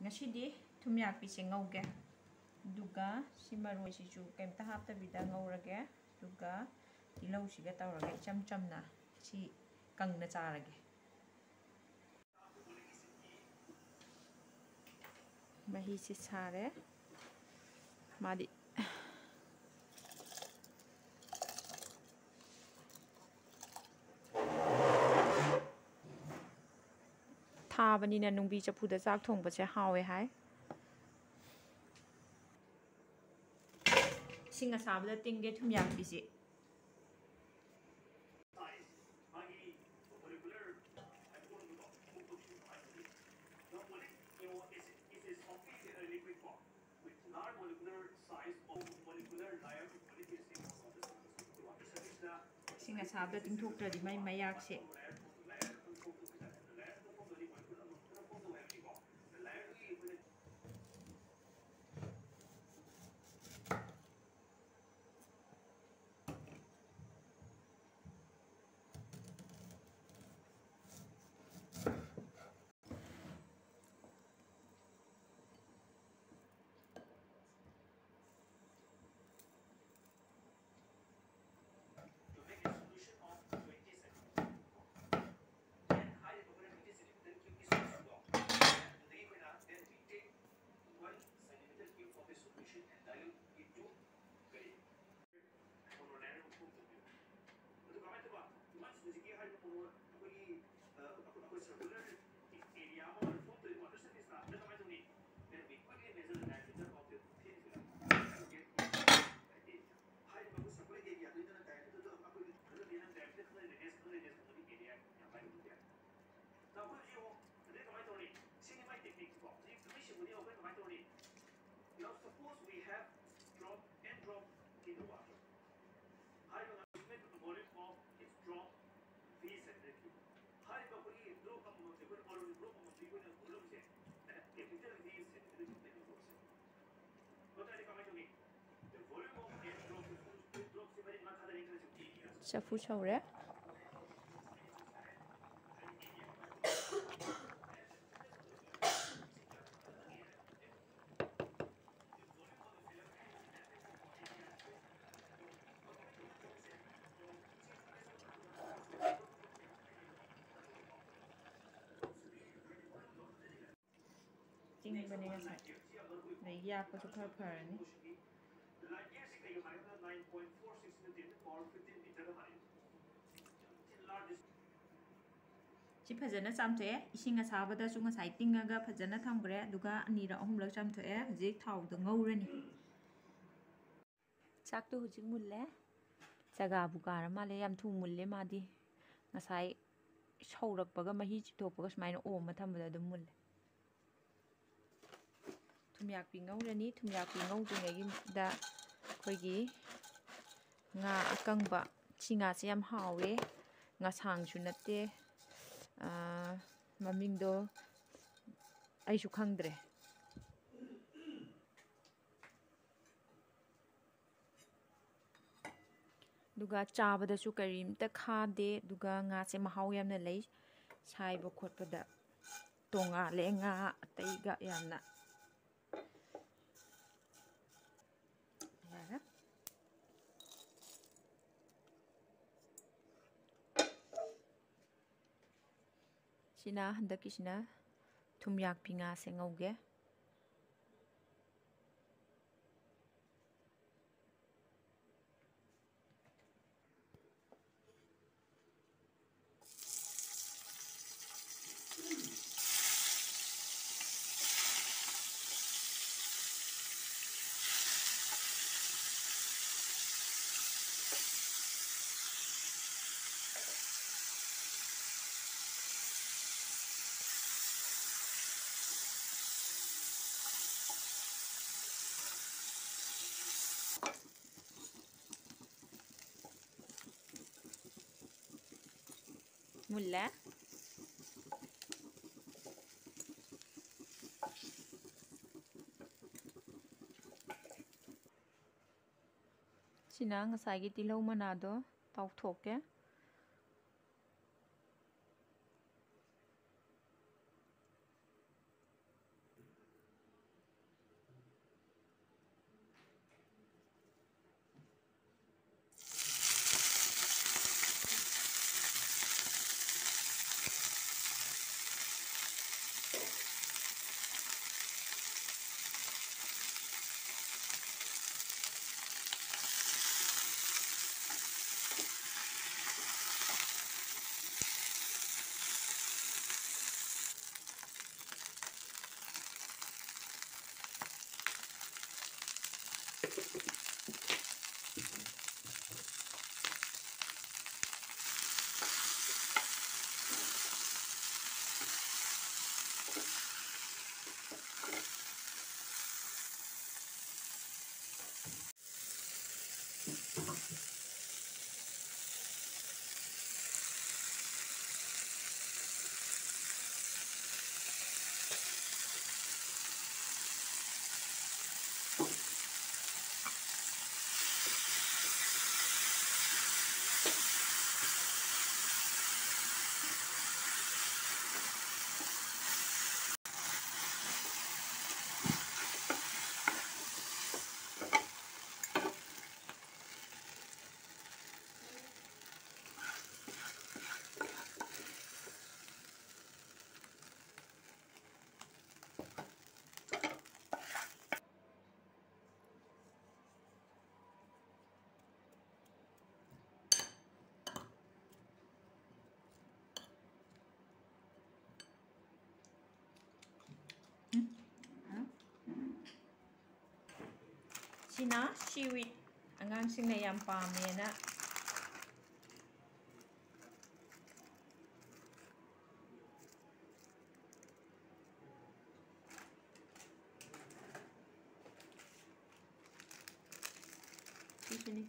ngasi thumyak pi se ngauge duga simaroi sichu kemta hapta bida ngaurage duga tilau siga tawrage cham chamna si kangna charage mahi se sare madi थाबनीना नुंबी चफुदा चाक थोंबसे हावे हाय सिंगा साबदा तिंगे थुमयाक बिसे सिंगा साबदा तिंथोक्त्रदि मै मयाक से चफु छौरे चिंग बनेगा सा नहीं ये आपको तो खर फरनी सी फजना चामथोए इसिंग असाबदा सु ngसाइ तिंगागा फजना थामग्रे दुगा अनिरा अहुमलक चामथोए हुजिक थाउद ngौरनी चाकतो हुजिक मुल्ले जगा बुकार माले याम थु मुल्ले मादी ngसाइ सौरकपगा मही चिथोपगा समाइना ओम थमबदा दum मुल्ले थुमयाक पि ngौरनी थुमयाक पि ngौद्रिङैगी दा खोइगी nga akangba chinga se yam hawe nga sang chu natte mamingdo aishu khangdre duga chabada chu karim ta khade duga nga se mahaw yamna lei saiba khotpada tonga le nga taiga yamna Sina handaki sina thumyak pinga se ngauge mulla sina ngasai tilau manado tawthoke Sina seaweed angangsingna yam pamena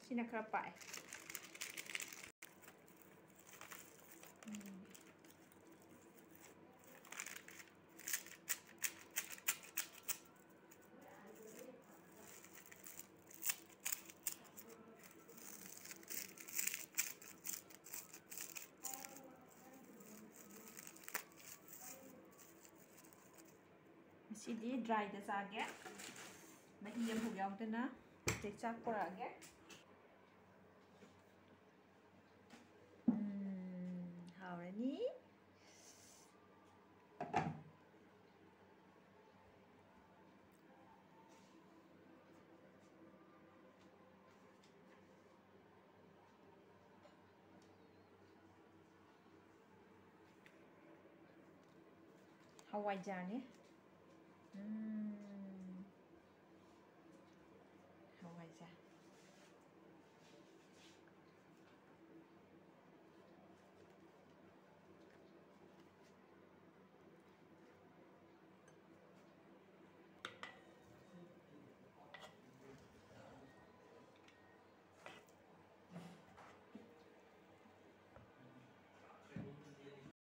sina khara pai Masidi dry da sage mahi am hu yaudana te chak porage haurani hawaijar ni hawaijar